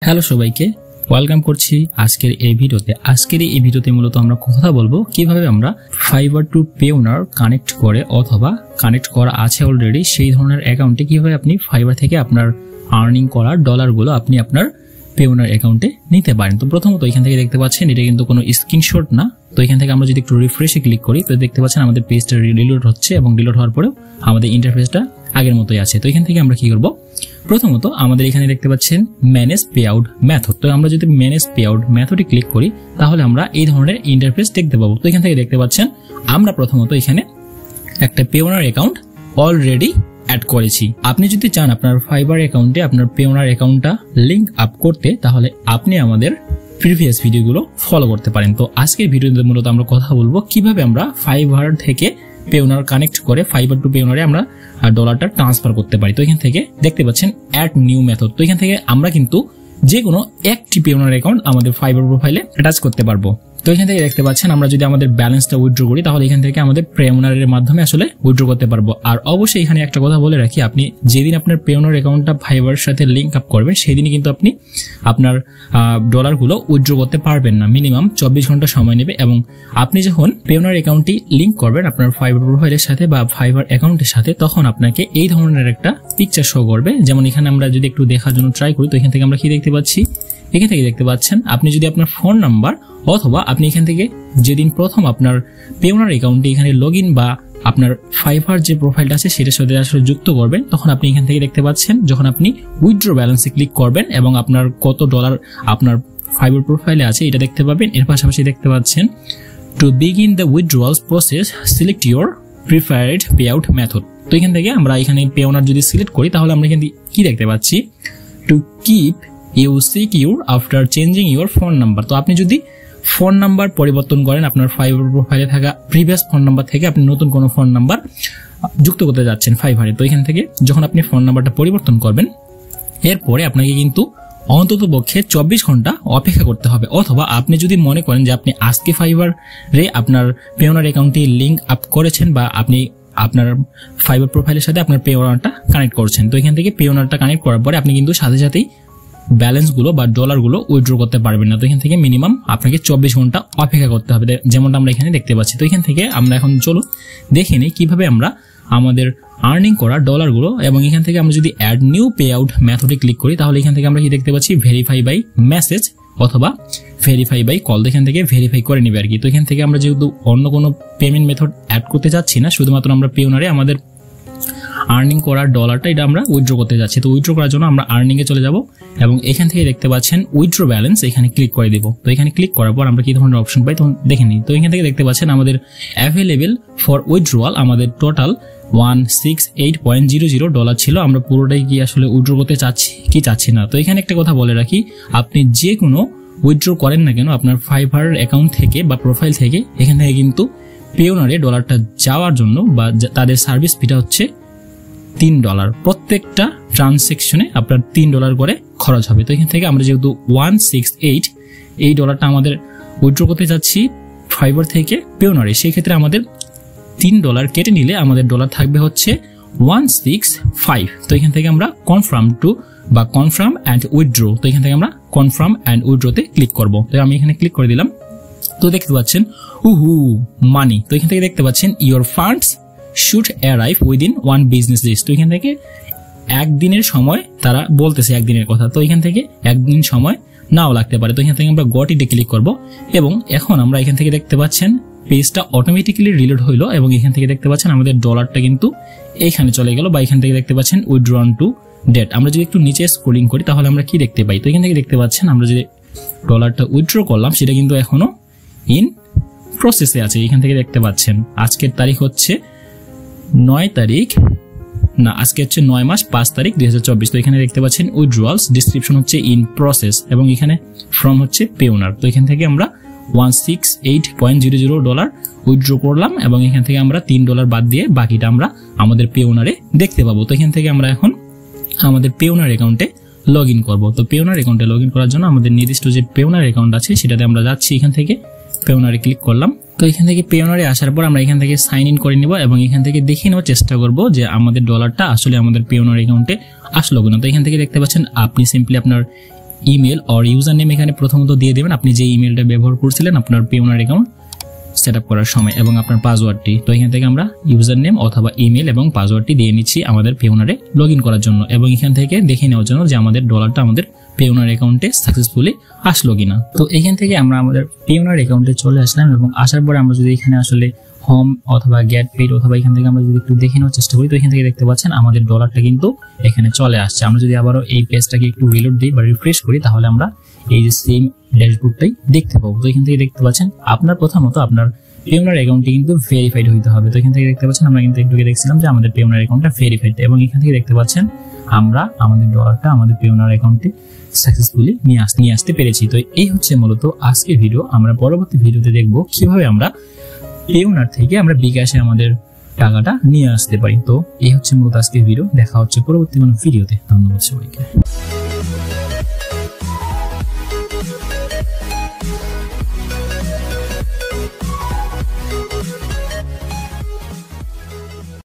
Hello সবাইকে welcome করছি আজকের এই ভিডিওতে মূলত আমরা কথা বলবো কিভাবে আমরা ফাইবার টু পেওনার কানেক্ট করে অথবা কানেক্ট করা আছে অলরেডি সেই ধরনের অ্যাকাউন্টে কিভাবে আপনি ফাইবার থেকে আপনার আর্নিং করা ডলারগুলো আপনি আপনার পেওনার অ্যাকাউন্টে নিতে পারেন। তো প্রথমত এখান থেকে দেখতে পাচ্ছেন এটা কিন্তু কোনো স্ক্রিনশট না। তো এখান থেকে আমরা যদি একটু রিফ্রেশে ক্লিক করি তো দেখতে পাচ্ছেন আমাদের পেজটা রিলোড হচ্ছে এবং রিলোড হওয়ার পরেও আমাদের ইন্টারফেসটা আগের মতোই আছে। তো এখান থেকে আমরা কি করব, প্রথমত আমাদের এখানে দেখতে পাচ্ছেন ম্যানেজ পে আউট মেথড। তো আমরা যদি ম্যানেজ পে আউট মেথডে ক্লিক করি তাহলে আমরা এই ধরনের ইন্টারফেস দেখতে পাবো। তো এখান থেকে দেখতে পাচ্ছেন আমরা প্রথমত এখানে একটা পেওনার অ্যাকাউন্ট অলরেডি অ্যাড করেছি। আপনি যদি চান আপনার ফাইবার অ্যাকাউন্টে আপনার পেওনার অ্যাকাউন্টটা লিংক আপ করতে তাহলে আপনি আমাদের প্রিভিয়াস ভিডিওগুলো ফলো করতে পারেন। তো আজকের ভিডিওতে মূলত আমরা কথা বলবো কিভাবে আমরা ফাইবার থেকে পেওনার কানেক্ট করে ফাইবার টু পেওনারে আমরা ডলারটা ট্রান্সফার করতে পারি। তো এখান থেকে দেখতে পাচ্ছেন অ্যাড নিউ মেথড। তো এখান থেকে আমরা কিন্তু যে কোনো একটি পেওনার অ্যাকাউন্ট আমাদের ফাইবার প্রোফাইলে অ্যাটাচ করতে পারবো। তো এখান থেকে দেখতে পাচ্ছেন আমরা যদি আমাদের ব্যালেন্সটা উইথড্র করি তাহলে এখান থেকে আমাদের পেওনারের মাধ্যমে আসলে উইথড্র করতে পারবো। আর অবশ্যই এখানে একটা কথা বলে রাখি, আপনি যেদিন আপনার পেওনার অ্যাকাউন্টটা ফাইবারের সাথে লিংক আপ করবেন সেদিনই কিন্তু আপনি আপনার ডলারগুলো উইথড্র করতে পারবেন না। মিনিমাম 24 ঘন্টা সময় নেবে এবং আপনি যখন পেওনার অ্যাকাউন্টটি লিংক করবেন আপনার ফাইবার প্রোফাইলের সাথে বা ফাইবার অ্যাকাউন্টের সাথে তখন আপনাকে এই ধরনের একটা পিকচার শো করবে। যেমন এখানে আমরা যদি একটু দেখার জন্য ট্রাই করি তো এখান থেকে আমরা কি দেখতে পাচ্ছি, এখান থেকে দেখতে পাচ্ছেন আপনি যদি আপনার ফোন নাম্বার অথবা আপনি এখান থেকে যেদিন প্রথম আপনার পেওনার অ্যাকাউন্টে এখানে লগইন বা আপনার ফাইবার যে প্রোফাইলটা আছে সেটার সাথে আসলে যুক্ত করবেন তখন আপনি এখান থেকে দেখতে পাচ্ছেন যখন আপনি উইথড্র ব্যালেন্সে ক্লিক করবেন এবং আপনার কত ডলার আপনার ফাইবার প্রোফাইলে আছে এটা দেখতে পাবেন। এর পাশাপাশি দেখতে পাচ্ছেন to begin the withdrawal process select your preferred pay out method. তো এখান থেকে আমরা এখানে পেওনার যদি সিলেক্ট করি তাহলে আমরা এখানে কি দেখতে পাচ্ছি, to keep you secure after changing your phone number. তো আপনি যদি ফোন নাম্বার পরিবর্তন করেন আপনার ফাইবার প্রোফাইলে থাকা প্রিভিয়াস ফোন নাম্বার থেকে আপনি নতুন কোনো ফোন নাম্বার যুক্ত করতে যাচ্ছেন ফাইবারে, তো এখান থেকে যখন আপনি ফোন নাম্বারটা পরিবর্তন করবেন এরপরে আপনাকে কিন্তু অন্তত পক্ষে 24 ঘন্টা অপেক্ষা করতে হবে। অথবা আপনি যদি মনে করেন যে আপনি আজকে ফাইবারে আপনার পেওনার অ্যাকাউন্টটি লিংক আপ করেছেন বা আপনি আপনার ফাইবার প্রোফাইলের সাথে আপনার পেওনারটা কানেক্ট করছেন, তো এখান থেকে পেওনারটা কানেক্ট করার পরে আপনি কিন্তু সাথে সাথেই ব্যালেন্সগুলো বা ডলারগুলো উইথড্র করতে পারবেন না। তো এখান থেকে মিনিমাম আপনাকে 24 ঘন্টা অপেক্ষা করতে হবে, যেমনটা আমরা এখানে দেখতে পাচ্ছি। তো এখান থেকে আমরা এখন চলুন দেখে নিই কিভাবে আমরা আমাদের আর্নিং করা ডলারগুলো, এবং এখান থেকে আমরা যদি অ্যাড নিউ পে আউট মেথডে ক্লিক করি তাহলে এখান থেকে আমরা কি দেখতে পাচ্ছি, ভেরিফাই বাই মেসেজ অথবা ভেরিফাই বাই কল। এখান থেকে ভেরিফাই করে নিবে আর কি। তো এখান থেকে আমরা যেহেতু অন্য কোনো পেমেন্ট মেথড অ্যাড করতে যাচ্ছি না, শুধুমাত্র আমরা পেওনারে আমাদের আর্নিং করার ডলারটা এটা আমরা উইথড্র করতে যাচ্ছি। তো উইথড্র করার জন্য আমরা আর্নিং এ চলে যাব এবং এখান থেকে দেখতে পাচ্ছেন উইথড্র ব্যালেন্স, এখানে ক্লিক করে দেব। তো এখানে ক্লিক করার পর আমরা কি ধরনের অপশন পাই তখন দেখে নিই। তো এখান থেকে দেখতে পাচ্ছেন আমাদের অ্যাভেলেবেল ফর উইথড্রয়াল আমাদের টোটাল 168.00 ডলার ছিল। আমরা পুরোটাই কি আসলে উইথড্র করতে চাচ্ছি না। তো এখানে একটা কথা বলে রাখি, আপনি যে কোনো উইথড্র করেন না কেন আপনার ফাইবার অ্যাকাউন্ট থেকে বা প্রোফাইল থেকে এখান থেকে কিন্তু পেওনারে ডলারটা যাওয়ার জন্য বা তাদের সার্ভিস ফিটা হচ্ছে $3। প্রত্যেকটা ট্রানজেকশনে আপনার $3 করে খরচ হবে। তো এখান থেকে আমরা যেহেতু 168 এই ডলারটা আমাদের উইথড্র করতে যাচ্ছি ফাইবার থেকে পেওনারে, সেই ক্ষেত্রে আমাদের $3 কেটে নিলে আমাদের ডলার থাকবে হচ্ছে 165। তো এখান থেকে আমরা কনফার্ম অ্যান্ড উইথড্র, তো এখান থেকে আমরা কনফার্ম অ্যান্ড উইথড্রতে ক্লিক করব। তো আমি এখানে ক্লিক করে দিলাম। তো দেখতে পাচ্ছেন মানি। তো এখান থেকে দেখতে পাচ্ছেন your funds should arrive within 1 business days. তো এখান থেকে একদিনের সময় তারা বলতেছে, একদিনের কথা। তো এখান থেকে একদিন সময় নাও লাগতে পারে। তো এখান থেকে আমরা গট ইটে ক্লিক করব এবং এখন আমরা এখান থেকে দেখতে পাচ্ছেন পেজটা অটোমেটিক্যালি রিলোড হইলো এবং এখান থেকে দেখতে পাচ্ছেন আমাদের ডলারটা কিন্তু এইখানে চলে গেল বা এখান থেকে দেখতে পাচ্ছেন উইথড্রন টু ডেট। আমরা যদি একটু নিচে স্ক্রলিং করি তাহলে আমরা কি দেখতে পাই, তো এখান থেকে দেখতে পাচ্ছেন আমরা যে ডলারটা উইথড্র করলাম সেটা কিন্তু এখনো ইন প্রসেসে আছে। এখান থেকে দেখতে পাচ্ছেন আজকের তারিখ হচ্ছে 9 মাস 5 তারিখ 2024। তো এখানে দেখতে পাচ্ছেন উইথড্রয়ালস, ডিসক্রিপশন হচ্ছে ইন প্রসেস এবং এখানে ফ্রম হচ্ছে পেওনার। তো এখান থেকে আমরা 168.00 ডলার উইথড্র করলাম এবং এখান থেকে আমরা $3 বাদ দিয়ে বাকিটা আমরা আমাদের পেওনারে দেখতে পাবো। তো এখান থেকে আমরা এখন আমাদের পেওনার অ্যাকাউন্টে লগ ইন করবো। তো পেওনার অ্যাকাউন্টে লগ ইন করার জন্য আমাদের নির্দিষ্ট যে পেওনার অ্যাকাউন্ট আছে সেটাতে আমরা যাচ্ছি, এখান থেকে পেওনারে ক্লিক করলাম। তো এখান থেকে পেওনারে আসার পর আমরা এখান থেকে সাইন ইন করে নিব এবং এখান থেকে দেখে নেওয়ার চেষ্টা করব যে আমাদের ডলারটা আসলে আমাদের পেওনার অ্যাকাউন্টে আসলো কিনা। তো এখান থেকে দেখতে পাচ্ছেন আপনি সিম্পলি আপনার ইমেল অর ইউজার নেম এখানে প্রথমত দিয়ে দেবেন, আপনি যে ইমেলটা ব্যবহার করছিলেন আপনার পেওনার অ্যাকাউন্ট সেট আপ করার সময়, এবং আপনার পাসওয়ার্ডটি। তো এখান থেকে আমরা ইউজার নেম অথবা ইমেল এবং পাসওয়ার্ডটি দিয়ে নিচ্ছি আমাদের পেওনারে লগ ইন করার জন্য, এবং এখান থেকে দেখে নেওয়ার জন্য যে আমাদের ডলারটা আমাদের পেওনার অ্যাকাউন্টে সাকসেসফুলি আসলো কিনা। তো এখান থেকে আমরা আমাদের পেওনার অ্যাকাউন্টে চলে আসলাম, এবং আসার পরে আমরা যদি এখানে আসলে হোম অথবা গেট পেড অথবা এখান থেকে আমরা যদি একটু দেখে নেওয়ার চেষ্টা করি, তো এখান থেকে দেখতে পাচ্ছেন আমাদের ডলারটা কিন্তু এখানে চলে আসছে। আমরা যদি আবারও এই পেজটাকে একটু রিলোড দিই বা রিফ্রেশ করি, তাহলে আমরা এই যে সেম ড্যাশবোর্ডটাই দেখতে পাবো। তো এখান থেকে দেখতে পাচ্ছেন আপনার প্রথমত আপনার পেওনার অ্যাকাউন্টটি কিন্তু ভেরিফাইড হইতে হবে। তো এখান থেকে দেখতে পাচ্ছেন আমরা কিন্তু একটু দেখছিলাম যে আমাদের পেওনার অ্যাকাউন্টটা ভেরিফাইড, এবং এখান থেকে দেখতে পাচ্ছেন আমরা আমাদের ডলারটা আমাদের পেওনার অ্যাকাউন্টে সাকসেসফুলি নিয়ে আসতে পেরেছি। তো এই হচ্ছে মূলত আজকের ভিডিও। আমরা পরবর্তী ভিডিওতে দেখব কিভাবে আমরা পেওনার থেকে আমরা বিকাশে আমাদের টাকাটা নিয়ে আসতে পারি। তো এই হচ্ছে মূলত আজকের ভিডিও। দেখা হচ্ছে পরবর্তী কোনো ভিডিওতে। ধন্যবাদ সবাইকে।